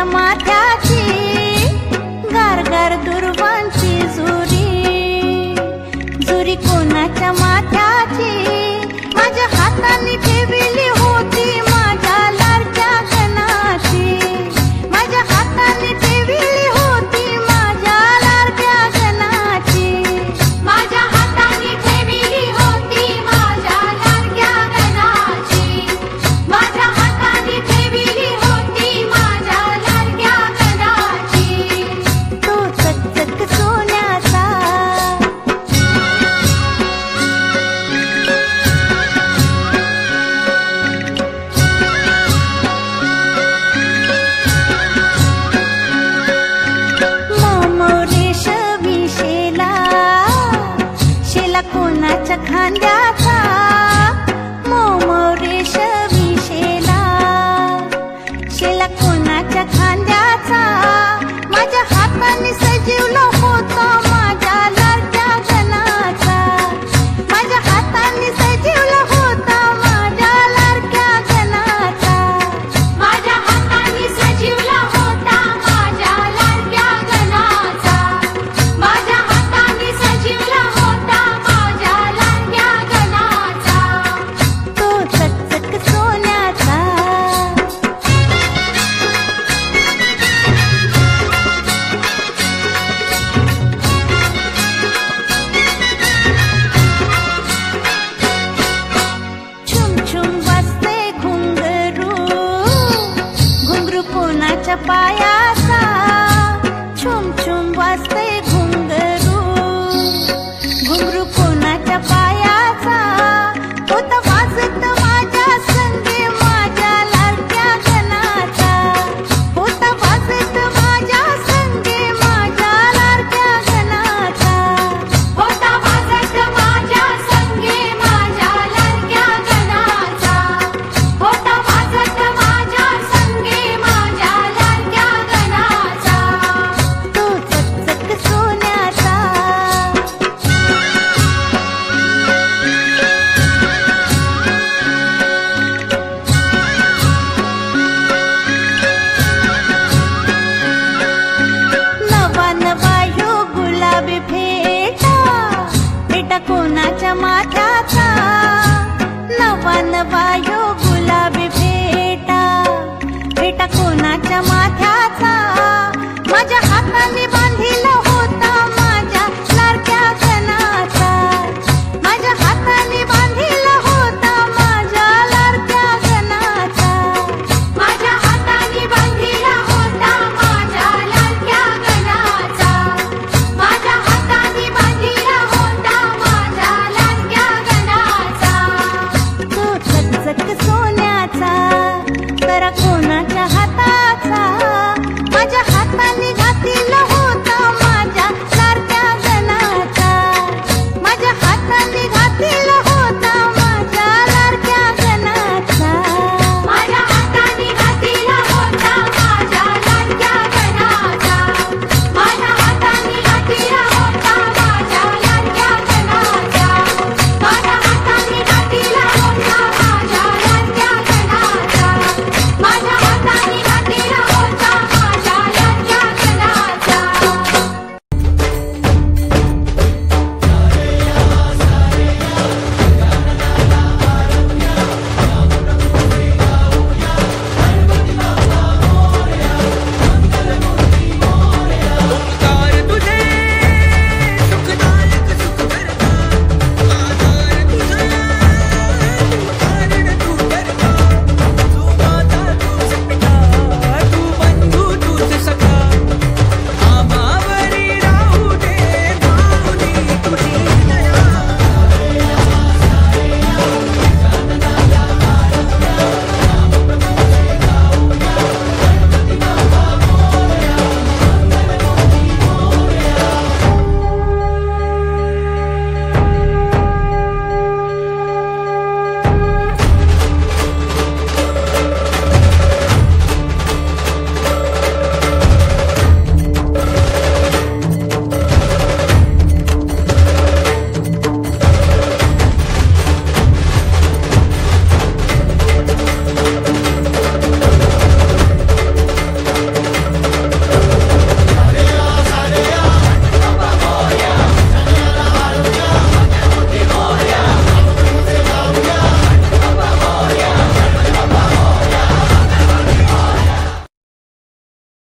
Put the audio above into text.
कोणाच्या माथ्याची गारगार दुर्वांची झुरी, झुरी कोणाच्या माथ्याची माझ्या हाताने ठेवली होती माझ्या लाडक्या गणाची, माझ्या हाताने ठेवली होती माझ्या लाडक्या गणाची, माझ्या हाताने ठेवली होती माझ्या लाडक्या गणाची, माझ्या हाताने ठेवली होती माझ्या लाडक्या गणाची। तो चकचक सोन्याचा कोणाच्या खांद्याचा मोमोरेश विशेला, शेला कोणाच्या खांद्याचा माझ्या हाताने सजीवला होता माझ्या लाडक्या गणाचा, माझ्या हाताने सजीवला होता माझ्या लाडक्या गणाचा, माझ्या हाताने सजीवला होता माझ्या लाडक्या गणाचा, माझ्या हाताने सजीवला होता माझ्या लाडक्या गणाचा। तो चकचक सोन्याचा छुम छुम वाजते घुंगरू, घुंगरू कोणाच्या पायाचा, छुम छुम वाजते घुंगरू, घुंगरू कोणाच्या पायाचा होता वाजत माझ्या संगे माझ्या लाडक्या गणाचा, होता वाजत माझ्या संगे माझ्या लाडक्या गणाचा, होता वाजत माझ्या संगे माझ्या लाडक्या गणाचा, होता वाजत माझ्या संगे माझ्या लाडक्या गणाचा। तो चकचक सोन्याचा नवा नवा यो गुलाबी फेटा, फेटा कोणाच्या माथ्याचा, नवा नवा यो गुलाबी फेटा, फेटा कोणाच्या माथ्याचा माझ्या हाताने बांधिला होता माझ्या लाडक्या गणाचा, माझ्या हाताने बांधिला होता माझ्या लाडक्या गणाचा, माझ्या हाताने बांधिला होता माझ्या लाडक्या गणाचा, माझ्या हाताने बांधिला होता माझ्या लाडक्या गणाचा। तो चकचक सोन्याचा करा कोण